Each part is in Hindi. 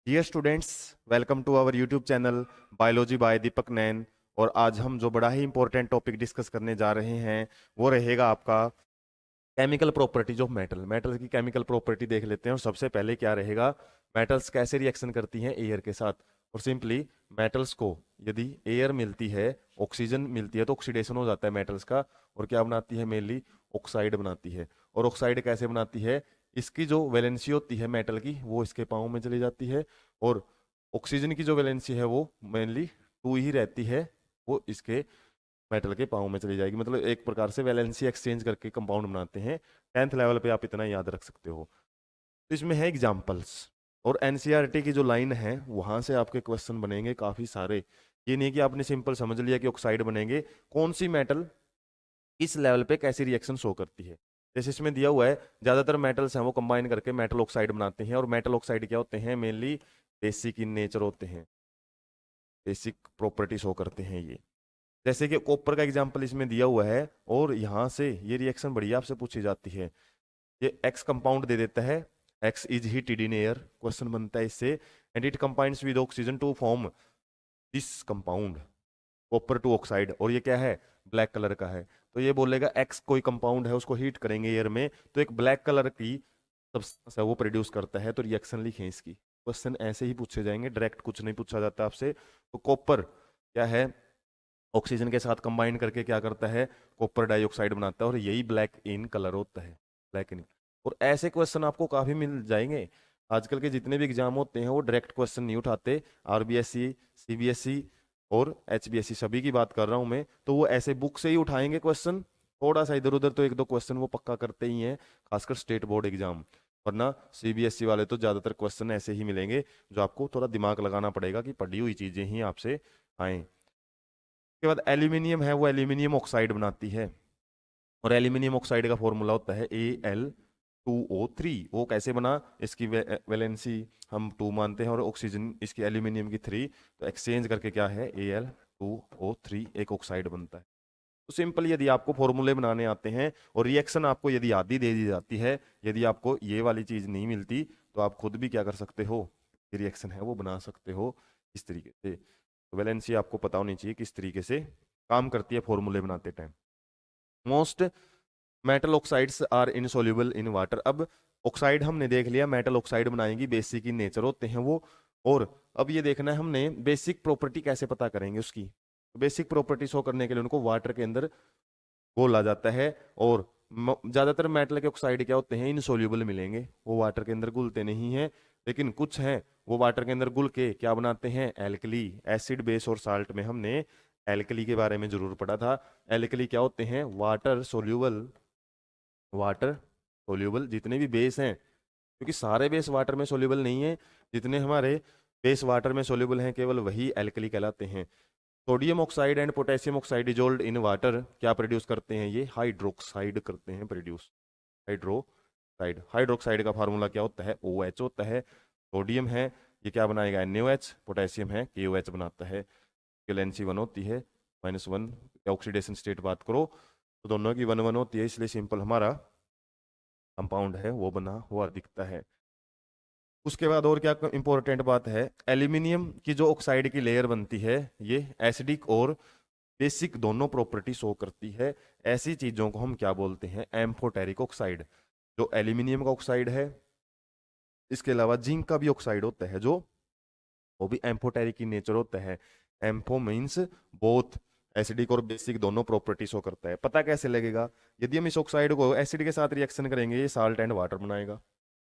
Dear students, welcome to our YouTube channel biology by Deepak Nain. और आज हम जो बड़ा ही इंपॉर्टेंट टॉपिक डिस्कस करने जा रहे हैं वो रहेगा आपका chemical properties of metal. Metal की केमिकल प्रॉपर्टी देख लेते हैं। और सबसे पहले क्या रहेगा, मेटल्स कैसे रिएक्शन करती हैं एयर के साथ। और सिंपली मेटल्स को यदि एयर मिलती है, ऑक्सीजन मिलती है, तो ऑक्सीडेशन हो जाता है मेटल्स का। और क्या बनाती है, मेनली ऑक्साइड बनाती है। और ऑक्साइड कैसे बनाती है, इसकी जो वैलेंसी होती है मेटल की वो इसके पाँव में चली जाती है। और ऑक्सीजन की जो वैलेंसी है वो मेनली 2 ही रहती है, वो इसके मेटल के पाँव में चली जाएगी। मतलब एक प्रकार से वैलेंसी एक्सचेंज करके कंपाउंड बनाते हैं। 10th लेवल पे आप इतना याद रख सकते हो। तो इसमें है एग्जाम्पल्स। और एनसीईआरटी की जो लाइन है वहां से आपके क्वेश्चन बनेंगे काफी सारे। ये नहीं कि आपने सिंपल समझ लिया कि ऑक्साइड बनेंगे, कौन सी मेटल इस लेवल पे कैसी रिएक्शन शो करती है। जैसे इसमें दिया हुआ है, ज्यादातर मेटल्स हैं वो कंबाइन करके मेटल ऑक्साइड बनाते हैं। और मेटल ऑक्साइड क्या होते हैं, मेनली बेसिक इन नेचर होते हैं, बेसिक प्रॉपर्टी शो करते हैं ये। जैसे कि कॉपर का एग्जांपल इसमें दिया हुआ है। और यहाँ से ये रिएक्शन बढ़िया आपसे पूछी जाती है। ये एक्स कंपाउंड दे देता है, X is heated in air, question बनता है इससे। And it combines with oxygen to form this compound, copper two oxide. और ये क्या है, ब्लैक कलर का है। तो ये बोलेगा एक्स कोई कंपाउंड है, उसको हीट करेंगे एयर में तो एक ब्लैक कलर की सब्सटेंस है वो प्रोड्यूस करता है। तो रिएक्शन लिखें इसकी। क्वेश्चन ऐसे ही पूछे जाएंगे, डायरेक्ट कुछ नहीं पूछा जाता आपसे। तो कॉपर क्या है, ऑक्सीजन के साथ कंबाइन करके क्या करता है, कॉपर डाइऑक्साइड बनाता है। और यही ब्लैक इन कलर होता है, ब्लैक इन। और ऐसे क्वेश्चन आपको काफी मिल जाएंगे। आजकल के जितने भी एग्जाम होते हैं वो डायरेक्ट क्वेश्चन नहीं उठाते। आरबीएसई, सीबीएसई और एचबीएसई सभी की बात कर रहा हूं मैं। तो वो ऐसे बुक से ही उठाएंगे क्वेश्चन। थोड़ा सा इधर उधर तो एक दो क्वेश्चन वो पक्का करते ही हैं, खासकर स्टेट बोर्ड एग्जाम। वरना सीबीएसई वाले तो ज्यादातर क्वेश्चन ऐसे ही मिलेंगे जो आपको थोड़ा दिमाग लगाना पड़ेगा कि पढ़ी हुई चीजें ही आपसे आए। उसके बाद एल्यूमिनियम है, वो एल्यूमिनियम ऑक्साइड बनाती है। और एल्यूमिनियम ऑक्साइड का फॉर्मूला होता है Al2O3। वो कैसे बना, इसकी वैलेंसी हम 2 मानते हैं और ऑक्सीजन इसकी एल्यूमिनियम की 3। तो एक्सचेंज करके क्या है, Al2O3 एक ऑक्साइड बनता है। तो सिंपल, यदि आपको फॉर्मूले बनाने आते हैं और रिएक्शन आपको यदि आदि दे दी जाती है, यदि आपको ये वाली चीज नहीं मिलती, तो आप खुद भी क्या कर सकते हो, रिएक्शन है वो बना सकते हो इस तरीके से। तो वैलेंसी आपको पता होनी चाहिए किस तरीके से काम करती है फॉर्मूले बनाते time. Most metal oxides are insoluble in water. अब ऑक्साइड हमने देख लिया, मेटल ऑक्साइड बनाएंगी, बेसिक इन नेचर होते हैं वो। और अब ये देखना है हमने बेसिक प्रॉपर्टी कैसे पता करेंगे उसकी। बेसिक प्रॉपर्टी शो करने के लिए उनको वाटर के अंदर घोला जाता है। और ज्यादातर मेटल के ऑक्साइड क्या होते हैं, इनसॉल्युबल मिलेंगे, वो वाटर के अंदर घुलते नहीं हैं। लेकिन कुछ हैं वो वाटर के अंदर घुल के क्या बनाते हैं, एल्कली। एसिड बेस और साल्ट में हमने एल्कली के बारे में जरूर पढ़ा था। एल्कली क्या होते हैं, वाटर सोल्यूबल, वाटर सोल्यूबल जितने भी बेस हैं, क्योंकि सारे बेस वाटर में सोल्यूबल नहीं है, जितने हमारे बेस वाटर में सोल्यूबल हैं केवल वही एल्कली कहलाते हैं। Sodium oxide and potassium oxide dissolved in water क्या प्रोड्यूस करते हैं, ये हाइड्रोक्साइड करते हैं प्रोड्यूस, हाइड्रोक्साइड। हाइड्रोक्साइड का फार्मूला क्या होता है, OH होता है। सोडियम है, ये क्या बनाएगा, NaOH। पोटेशियम है, KOH बनाता है। वैलेंसी 1 होती है, -1। ऑक्सीडेशन स्टेट बात करो तो दोनों की 1 1 होती है, इसलिए सिंपल हमारा कंपाउंड है वो बना हुआ दिखता है। उसके बाद और क्या इंपॉर्टेंट बात है, एल्यूमिनियम की जो ऑक्साइड की लेयर बनती है ये एसिडिक और बेसिक दोनों प्रॉपर्टी शो करती है। ऐसी चीजों को हम क्या बोलते हैं, एम्फोटेरिक ऑक्साइड। जो एल्यूमिनियम का ऑक्साइड है, इसके अलावा जिंक का भी ऑक्साइड होता है जो, वो भी एम्फोटेरिक in नेचर होता है। एम्फो मीन्स बोथ एसिडिक और बेसिक दोनों प्रॉपर्टी शो करता है। पता कैसे लगेगा, यदि हम इस ऑक्साइड को एसिड के साथ रिएक्शन करेंगे ये साल्ट एंड वाटर बनाएगा,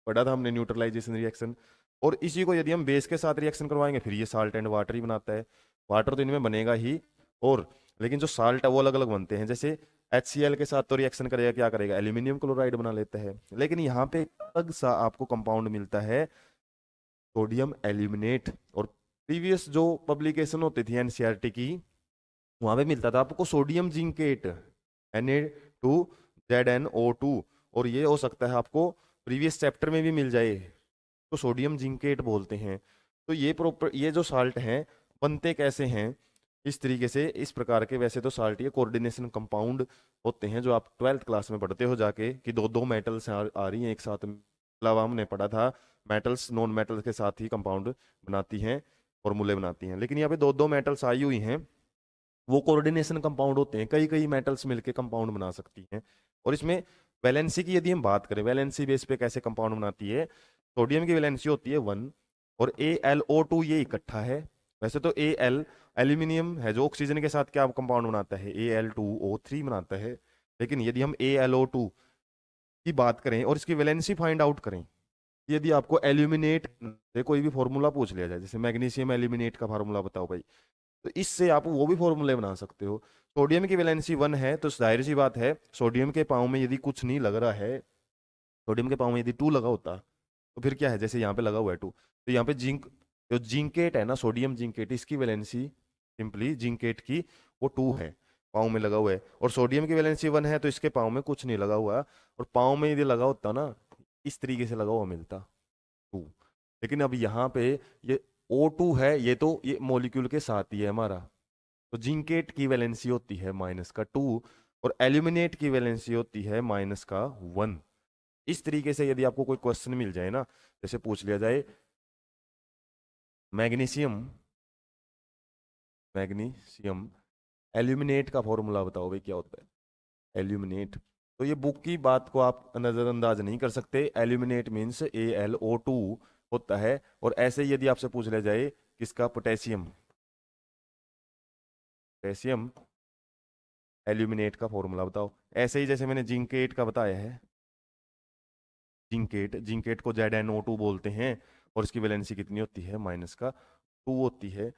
पढ़ा था हमने न्यूट्रलाइजेशन रिएक्शन। और इसी को यदि हम बेस के साथ रिएक्शन करवाएंगे फिर ये साल्ट एंड वाटर ही बनाता है। वाटर तो इनमें बनेगा ही, और लेकिन जो साल्ट है वो अलग अलग बनते हैं। जैसे HCl के साथ तो रिएक्शन करेगा, क्या करेगा, एल्यूमिनियम क्लोराइड बना लेता है। लेकिन यहाँ पे अलग सा आपको कंपाउंड मिलता है, सोडियम एल्यूमिनेट। और प्रीवियस जो पब्लिकेशन होती थी एनसीईआरटी की, वहां पे मिलता था आपको सोडियम जिंकेट, Na2ZnO2। और ये हो सकता है आपको प्रीवियस चैप्टर में भी मिल जाए, तो सोडियम जिंकेट बोलते हैं। तो ये प्रॉपर, ये जो साल्ट हैं बनते कैसे हैं, इस तरीके से, इस प्रकार के। वैसे तो साल्ट ये कोऑर्डिनेशन कंपाउंड होते हैं जो आप 12th क्लास में पढ़ते हो जाके, कि दो दो मेटल्स आ रही हैं एक साथ, अलावा हमने पढ़ा था मेटल्स नॉन मेटल्स के साथ ही कंपाउंड बनाती हैं, फॉर्मूले बनाती हैं। लेकिन यहाँ पे दो दो मेटल्स आई हुई हैं, वो कोऑर्डिनेशन कंपाउंड होते हैं, कई कई मेटल्स मिलके कंपाउंड बना सकती हैं। और इसमें वैलेंसी की यदि हम बात करें, वैलेंसी बेस पे कैसे कंपाउंड बनाती है, सोडियम की वैलेंसी होती है 1 और AlO2 ये इकट्ठा है। वैसे तो Al एल्यूमिनियम है जो ऑक्सीजन के साथ क्या कंपाउंड बनाता है, Al2O3 बनाता है। लेकिन यदि हम AlO2 की बात करें और इसकी वैलेंसी फाइंड आउट करें, यदि आपको एल्यूमिनेट से कोई भी फॉर्मूला पूछ लिया जाए, जैसे मैग्नीशियम एल्यूमिनेट का फार्मूला बताओ भाई, तो इससे आप वो भी फॉर्मूले बना सकते हो। सोडियम की वैलेंसी 1 है तो जाहिर सी बात है सोडियम के पाँव में यदि कुछ नहीं लग रहा है, सोडियम के पाँव में यदि 2 लगा होता तो फिर क्या है, जैसे यहाँ पे लगा हुआ है 2, तो यहाँ पे जिंक, जो जिंकेट है ना, सोडियम जिंकेट, इसकी वैलेंसी सिंपली जिंकेट की वो 2 है, पाँव में लगा हुआ है। और सोडियम की वैलेंसी 1 है तो इसके पाँव में कुछ नहीं लगा हुआ, और पाँव में यदि लगा होता ना, इस तरीके से लगा हुआ मिलता 2। लेकिन अब यहाँ पे ये O2 है, ये तो ये मॉलिक्यूल के साथ ही है हमारा, तो जिंकेट की वैलेंसी होती है -2 और एल्यूमिनेट की वैलेंसी होती है -1। इस तरीके से यदि आपको कोई क्वेश्चन मिल जाए ना, जैसे पूछ लिया जाए मैग्नीशियम मैग्नीशियम एल्यूमिनेट का फॉर्मूला बताओ भाई क्या होता है एल्यूमिनेट, तो ये बुक की बात को आप नजरअंदाज नहीं कर सकते। एल्यूमिनेट मीन्स AlO2 होता है। और ऐसे ही यदि आपसे पूछ लिया जाए किसका, पोटेशियम, पोटेशियम एल्यूमिनेट का फॉर्मूला बताओ, ऐसे ही जैसे मैंने जिंकेट का बताया है, जिंकेट को ZnO2 बोलते हैं और इसकी वैलेंसी कितनी होती है, -2 होती है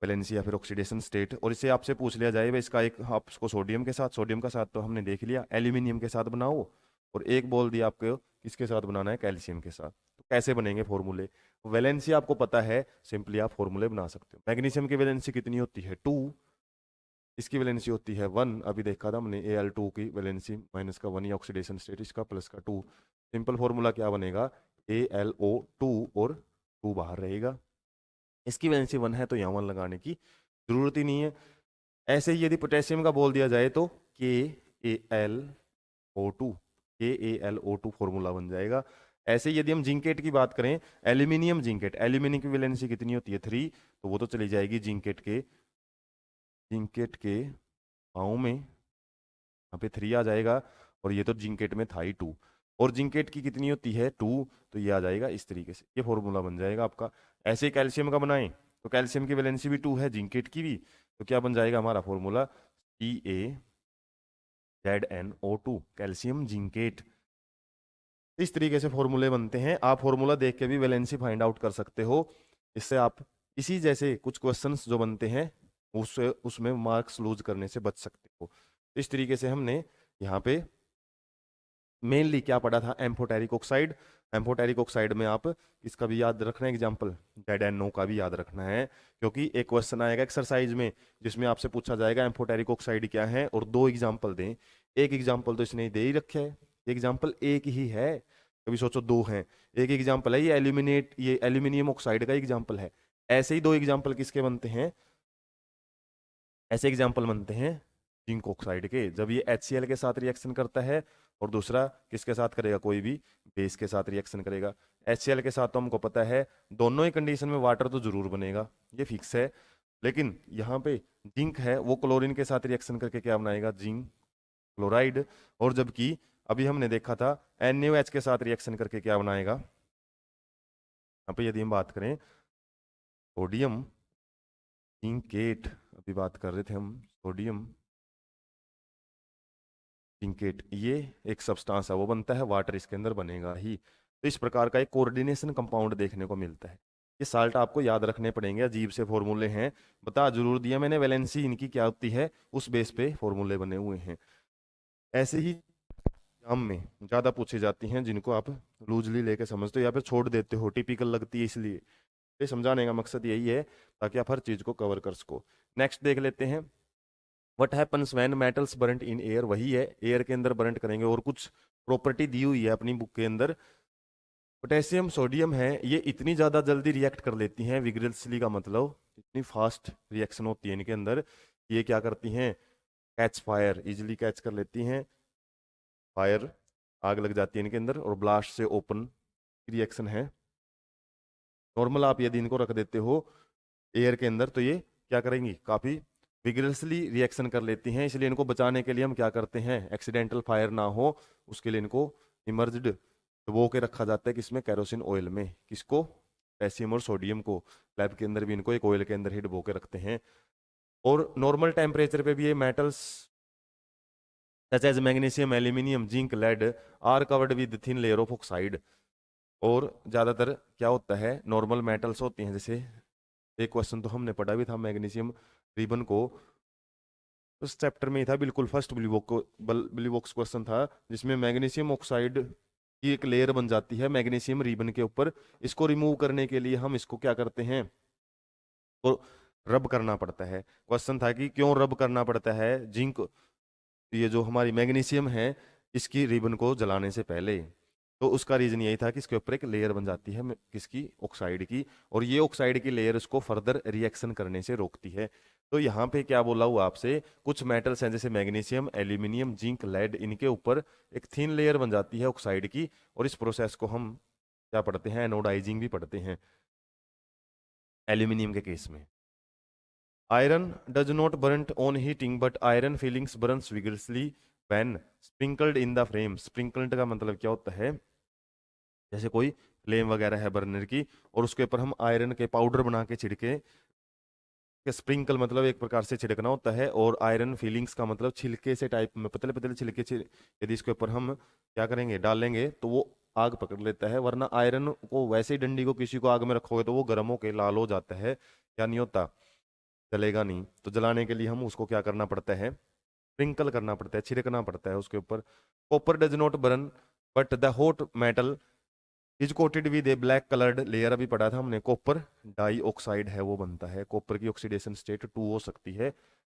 वैलेंसी या फिर ऑक्सीडेशन स्टेट। और इसे आपसे पूछ लिया जाए भाई इसका एक, आपको सोडियम के साथ, सोडियम का साथ तो हमने देख लिया, एल्यूमिनियम के साथ बनाओ, और एक बोल दिया आपको किसके साथ बनाना है, कैल्शियम के साथ, तो कैसे बनेंगे फॉर्मूले। वैलेंसी आपको पता है, सिंपली आप फॉर्मूले बना सकते हो। मैग्नीशियम की वैलेंसी कितनी होती है, 2, इसकी वैलेंसी होती है 1, अभी देखा था हमने Al2 की वैलेंसी -1 या ऑक्सीडेशन स्टेट इसका +2। सिंपल फॉर्मूला क्या बनेगा, AlO2 और 2 बाहर रहेगा। इसकी वैलेंसी 1 है तो यहाँ 1 लगाने की जरूरत ही नहीं है। ऐसे ही यदि पोटेशियम का बोल दिया जाए तो KAlO2, KAlO2 फॉर्मूला बन जाएगा। ऐसे ही यदि हम जिंकेट की बात करें, एल्यूमिनियम जिंकेट, एल्यूमिनियम की वैलेंसी कितनी होती है, 3, तो वो तो चली जाएगी जिंकेट के पाँव में, यहाँ पे 3 आ जाएगा, और ये तो जिंकेट में था ही 2, और जिंकेट की कितनी होती है, 2, तो ये आ जाएगा इस तरीके से, ये फॉर्मूला बन जाएगा आपका। ऐसे ही कैल्शियम का बनाएं तो कैल्शियम की वैलेंसी भी 2 है, जिंकेट की भी, तो क्या बन जाएगा हमारा फॉर्मूला, CaZnO2, कैल्शियम जिंकेट। इस तरीके से फॉर्मूले बनते हैं, आप फॉर्मूला देख के भी वैलेंसी फाइंड आउट कर सकते हो। इससे आप इसी जैसे कुछ क्वेश्चंस जो बनते हैं उसमें मार्क्स लूज करने से बच सकते हो। इस तरीके से हमने यहाँ पे मेनली क्या पढ़ा था, एम्फोटेरिक ऑक्साइड। एम्फोटेरिक ऑक्साइड में आप इसका भी याद रखना है एग्जाम्पल, ZnO का भी याद रखना है, क्योंकि एक क्वेश्चन आएगा एक्सरसाइज में जिसमें आपसे पूछा जाएगा एम्फोटेरिक ऑक्साइड क्या है और 2 एग्जाम्पल दें। एक एग्जाम्पल तो इसने दे ही रखे है, एग्जाम्पल एक ही है, कभी सोचो 2 हैं, एक एग्जाम्पल है ये एल्यूमिनियम ऑक्साइड का एग्जाम्पल है। ऐसे ही 2 एग्जाम्पल किसके बनते हैं, ऐसे एग्जाम्पल बनते हैं जिंक ऑक्साइड के, जब ये HCl के साथ रिएक्शन करता है और दूसरा किसके साथ करेगा, कोई भी बेस के साथ रिएक्शन करेगा। HCl के साथ तो हमको पता है दोनों ही कंडीशन में वाटर तो जरूर बनेगा, ये फिक्स है। लेकिन यहाँ पे जिंक है, वो क्लोरीन के साथ रिएक्शन करके क्या बनाएगा, जिंक क्लोराइड। और जबकि अभी हमने देखा था NaOH के साथ रिएक्शन करके क्या बनाएगा, यहाँ पे यदि हम बात करें सोडियम जिंकेट, अभी बात कर रहे थे हम सोडियम जिंकेट, ये एक सब्सटेंस है, वो बनता है, वाटर इसके अंदर बनेगा ही। तो इस प्रकार का एक कोऑर्डिनेशन कंपाउंड देखने को मिलता है। ये साल्ट आपको याद रखने पड़ेंगे, अजीब से फॉर्मूले हैं, बता जरूर दिया मैंने, वैलेंसी इनकी क्या होती है उस बेस पे फॉर्मूले बने हुए हैं। ऐसे ही एग्जाम में ज़्यादा पूछी जाती हैं जिनको आप लूजली लेके समझते हो या फिर छोड़ देते हो, टिपिकल लगती है, इसलिए ये समझाने का मकसद यही है ताकि आप हर चीज़ को कवर कर सको। नेक्स्ट देख लेते हैं, what happens when metals burnt in air, वही है, एयर के अंदर बर्न्ट करेंगे, और कुछ प्रॉपर्टी दी हुई है अपनी बुक के अंदर। पोटेशियम सोडियम है, ये इतनी ज़्यादा जल्दी रिएक्ट कर लेती हैं विग्रसली, का मतलब इतनी फास्ट रिएक्शन होती है इनके अंदर, ये क्या करती हैं, कैच फायर, इजिली कैच कर लेती हैं फायर, आग लग जाती है इनके अंदर, और ब्लास्ट से ओपन रिएक्शन है। नॉर्मल आप यदि इनको रख देते हो एयर के अंदर तो ये क्या करेंगी, काफी विग्रसली रिएक्शन कर लेती हैं। इसलिए इनको बचाने के लिए हम क्या करते हैं, एक्सीडेंटल फायर ना हो उसके लिए इनको इमर्ज्ड डुबो के रखा जाता है किसमें, कैरोसिन ऑयल में। किसको, पोटेशियम और सोडियम को। लैब के अंदर भी इनको एक ऑयल के अंदर ही डुबो के रखते हैं। और नॉर्मल टेम्परेचर पे भी ये metals such as magnesium, aluminium, zinc, lead are covered with thin layer of oxide. और ज्यादातर क्या होता है, नॉर्मल मेटल्स होती हैं, जैसे एक क्वेश्चन तो हमने पढ़ा भी था मैग्नीशियम रिबन को, उस चैप्टर में ही था बिल्कुल, फर्स्ट ब्लू बॉक्स क्वेश्चन था, जिसमें मैग्नीशियम ऑक्साइड की एक लेयर बन जाती है मैग्नीशियम रिबन के ऊपर। इसको रिमूव करने के लिए हम इसको क्या करते हैं, तो रब करना पड़ता है। क्वेश्चन था कि क्यों रब करना पड़ता है जिंक, ये जो हमारी मैग्नीशियम है इसकी रिबन को जलाने से पहले। तो उसका रीजन यही था कि इसके ऊपर एक लेयर बन जाती है किसकी, ऑक्साइड की, और ये ऑक्साइड की लेयर उसको फर्दर रिएक्शन करने से रोकती है। तो यहाँ पे क्या बोला हुआ आपसे, कुछ मेटल्स हैं जैसे मैग्नीशियम, एल्यूमिनियम, जिंक, लेड, इनके ऊपर एक थिन लेयर बन जाती है ऑक्साइड की, और इस प्रोसेस को हम क्या पढ़ते हैं, एनोडाइजिंग भी पढ़ते हैं एल्यूमिनियम के केस में। Iron does not burnt on heating but iron feelings Burns vigorously when sprinkled in the flame. Sprinkled का मतलब क्या होता है, जैसे कोई फ्लेम वगैरह है बर्नर की और उसके ऊपर हम आयरन के पाउडर बना के छिड़के, स्प्रिंकल मतलब एक प्रकार से छिड़कना होता है, और आयरन फीलिंग्स का मतलब छिलके से टाइप में पतले पतले छिलके यदि इसके ऊपर हम क्या करेंगे, डालेंगे तो वो आग पकड़ लेता है। वरना आयरन को वैसे ही डंडी को किसी को आग में रखोगे तो वो गर्म होके लाल हो जाता है, क्या नहीं होता, जलेगा नहीं। तो जलाने के लिए हम उसको क्या करना पड़ता है, स्प्रिंकल करना पड़ता है, छिड़कना पड़ता है उसके ऊपर। Copper does not burn but the hot metal is coated with A black coloured layer. अभी पढ़ा था हमने, कॉपर डाई ऑक्साइड है वो बनता है। कॉपर की ऑक्सीडेशन स्टेट 2 हो सकती है,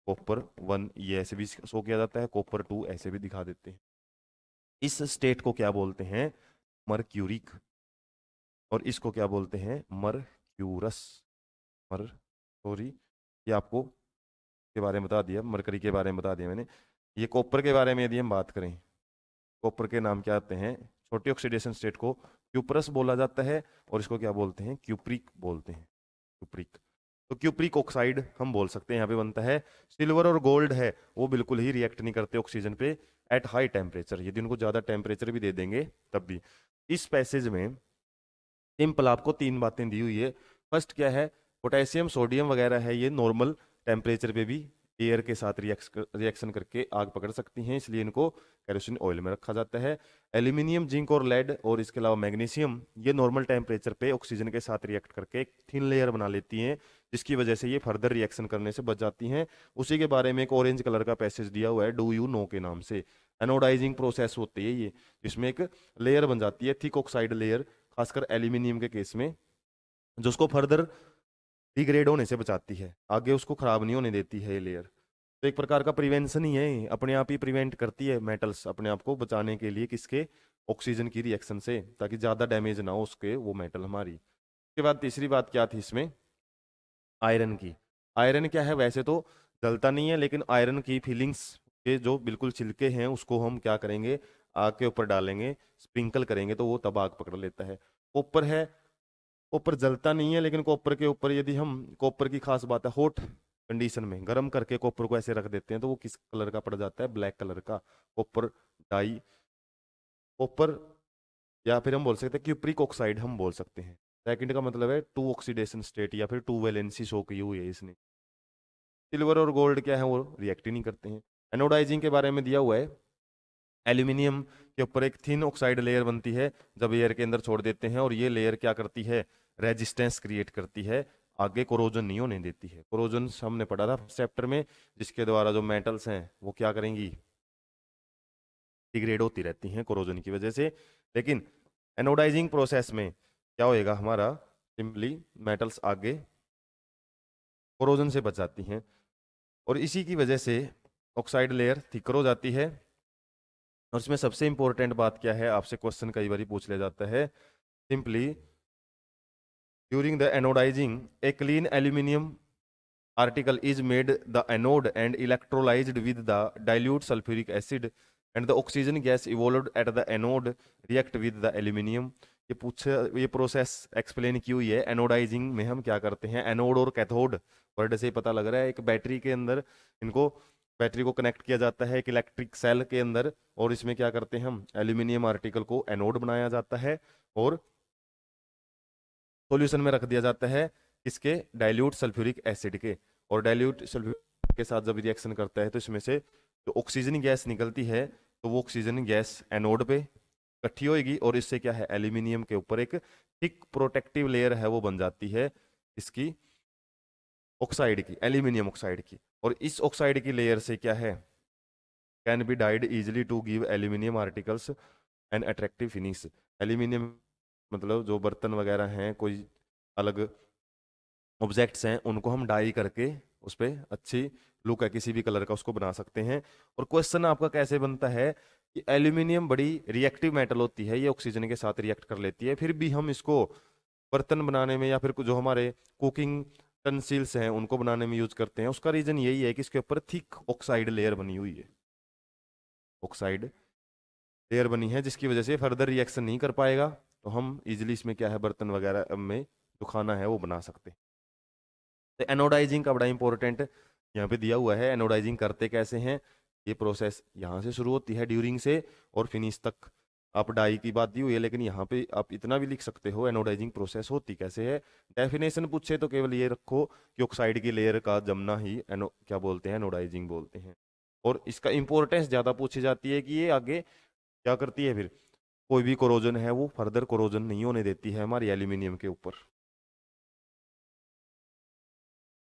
कॉपर 1 ये ऐसे भी शो किया जाता है, कॉपर 2 ऐसे भी दिखा देते हैं। इस स्टेट को क्या बोलते हैं, मर्क्यूरिक, और इसको क्या बोलते हैं, मर्क्यूरस। मर सॉरी, ये आपको के बारे में बता दिया, मरकरी के बारे में बता दिया मैंने। ये कॉपर के बारे में यदि हम बात करें, कॉपर के नाम क्या आते हैं, छोटी ऑक्सीडेशन स्टेट को क्यूप्रस बोला जाता है, और इसको क्या बोलते हैं, क्यूप्रिक बोलते हैं, क्यूप्रिक। तो क्यूप्रिक ऑक्साइड हम बोल सकते हैं यहाँ पे बनता है। सिल्वर और गोल्ड है वो बिल्कुल ही रिएक्ट नहीं करते ऑक्सीजन पे एट हाई टेम्परेचर, यदि उनको ज्यादा टेम्परेचर भी दे देंगे तब भी। इस पैसेज में सिंपल आपको 3 बातें दी हुई है। फर्स्ट क्या है, पोटेशियम, सोडियम वगैरह है, ये नॉर्मल टेम्परेचर पे भी एयर के साथ रिएक्शन करके आग पकड़ सकती हैं, इसलिए इनको केरोसिन ऑयल में रखा जाता है। एल्यूमिनियम, जिंक और लेड और इसके अलावा मैग्नीशियम, ये नॉर्मल टेम्परेचर पे ऑक्सीजन के साथ रिएक्ट करके एक थिन लेयर बना लेती हैं, जिसकी वजह से ये फर्दर रिएक्शन करने से बच जाती हैं। उसी के बारे में एक ऑरेंज कलर का पैसेज दिया हुआ है, डू यू नो के नाम से। एनोडाइजिंग प्रोसेस होती है ये, जिसमें एक लेयर बन जाती है, थिक ऑक्साइड लेयर, खासकर एल्यूमिनियम के केस में, जो उसको फर्दर डिग्रेड होने से बचाती है, आगे उसको खराब नहीं होने देती है ये लेयर। तो एक प्रकार का प्रिवेंशन ही है, अपने आप ही प्रिवेंट करती है मेटल्स अपने आप को बचाने के लिए, किसके, ऑक्सीजन की रिएक्शन से, ताकि ज्यादा डैमेज ना हो उसके वो मेटल हमारी। उसके बाद तीसरी बात क्या थी इसमें, आयरन की। आयरन क्या है, वैसे तो जलता नहीं है, लेकिन आयरन की फीलिंग्स के जो बिल्कुल छिलके हैं उसको हम क्या करेंगे, आग के ऊपर डालेंगे, स्प्रिंकल करेंगे तो वो तब आग पकड़ लेता है। कॉपर है, कॉपर जलता नहीं है, लेकिन कॉपर के ऊपर यदि हम, कॉपर की खास बात है हॉट कंडीशन में गर्म करके कॉपर को ऐसे रख देते हैं तो वो किस कलर का पड़ जाता है, ब्लैक कलर का, कॉपर डाई कॉपर। या फिर हम बोल सकते हैं क्यूप्रिक ऑक्साइड हम बोल सकते हैं। सेकंड का मतलब है 2 ऑक्सीडेशन स्टेट या फिर 2 वैलेंसी शो की हुई है इसने। सिल्वर और गोल्ड क्या है, वो रिएक्ट ही नहीं करते हैं। एनोडाइजिंग के बारे में दिया हुआ है, एल्यूमिनियम के ऊपर एक थिन ऑक्साइड लेयर बनती है जब एयर के अंदर छोड़ देते हैं, और ये लेयर क्या करती है, रेजिस्टेंस क्रिएट करती है, आगे कोरोजन नहीं होने देती है। कोरोजन हमने पढ़ा था चैप्टर में, जिसके द्वारा जो मेटल्स हैं वो क्या करेंगी, डिग्रेड होती रहती हैं कोरोजन की वजह से। लेकिन एनोडाइजिंग प्रोसेस में क्या होएगा हमारा, सिंपली मेटल्स आगे कोरोजन से बच जाती हैं, और इसी की वजह से ऑक्साइड लेयर थिकर हो जाती है। और इसमें सबसे इंपॉर्टेंट बात क्या है, आपसे क्वेश्चन कई बार पूछ लिया जाता है, simply during the anodising a clean aluminium article is made the anode and electrolyzed with the dilute sulfuric acid and the oxygen gas evolved at the anode react with the aluminum. ये प्रोसेस एक्सप्लेन की हुई है। एनोडाइजिंग में हम क्या करते हैं, एनोड और कैथोड वर्ड से ही पता लग रहा है। एक बैटरी के अंदर इनको बैटरी को कनेक्ट किया जाता है एक इलेक्ट्रिक सेल के अंदर, और इसमें क्या करते हैं हम, एल्यूमिनियम आर्टिकल को एनोड बनाया जाता है और सॉल्यूशन में रख दिया जाता है इसके, डाइल्यूट सल्फ्यूरिक एसिड के। और डाइल्यूट सल्फ्यूरिक के साथ जब रिएक्शन करता है तो इसमें से जो ऑक्सीजन गैस निकलती है, तो वो ऑक्सीजन गैस एनोड पे इकट्ठी होएगी और इससे क्या है, एल्यूमिनियम के ऊपर एक थिक प्रोटेक्टिव लेयर है वो बन जाती है इसकी, ऑक्साइड की, एल्यूमिनियम ऑक्साइड की। और इस ऑक्साइड की लेयर से क्या है, can be dyed easily to give aluminium articles an attractive finish. Aluminium मतलब जो बर्तन वगैरह हैं, कोई अलग ऑब्जेक्ट्स हैं, उनको हम डाई करके उस पर अच्छी लुक है किसी भी कलर का उसको बना सकते हैं। और क्वेश्चन आपका कैसे बनता है कि एल्यूमिनियम बड़ी रिएक्टिव मेटल होती है, ये ऑक्सीजन के साथ रिएक्ट कर लेती है, फिर भी हम इसको बर्तन बनाने में या फिर जो हमारे कुकिंग टेंसिल्स हैं उनको बनाने में यूज करते हैं। उसका रीजन यही है कि इसके ऊपर थिक ऑक्साइड लेयर बनी हुई है, ऑक्साइड लेयर बनी है, जिसकी वजह से फर्दर रिएक्शन नहीं कर पाएगा, तो हम इजिली इसमें क्या है, बर्तन वगैरह में जो खाना है वो बना सकते हैं। तो एनोडाइजिंग का बड़ा इंपॉर्टेंट यहाँ पे दिया हुआ है। एनोडाइजिंग करते कैसे हैं, ये प्रोसेस यहाँ से शुरू होती है ड्यूरिंग से और फिनिश तक। आप डाई की बात दी हुई है, लेकिन यहाँ पे आप इतना भी लिख सकते हो एनोडाइजिंग प्रोसेस होती कैसे है। डेफिनेशन पूछे तो केवल ये रखो कि ऑक्साइड की लेयर का जमना ही एनो क्या बोलते हैं, एनोडाइजिंग बोलते हैं। और इसका इंपॉर्टेंस ज़्यादा पूछी जाती है कि ये आगे क्या करती है, फिर कोई भी कोरोजन है वो फर्दर कोरोजन नहीं होने देती है हमारी एल्यूमिनियम के ऊपर।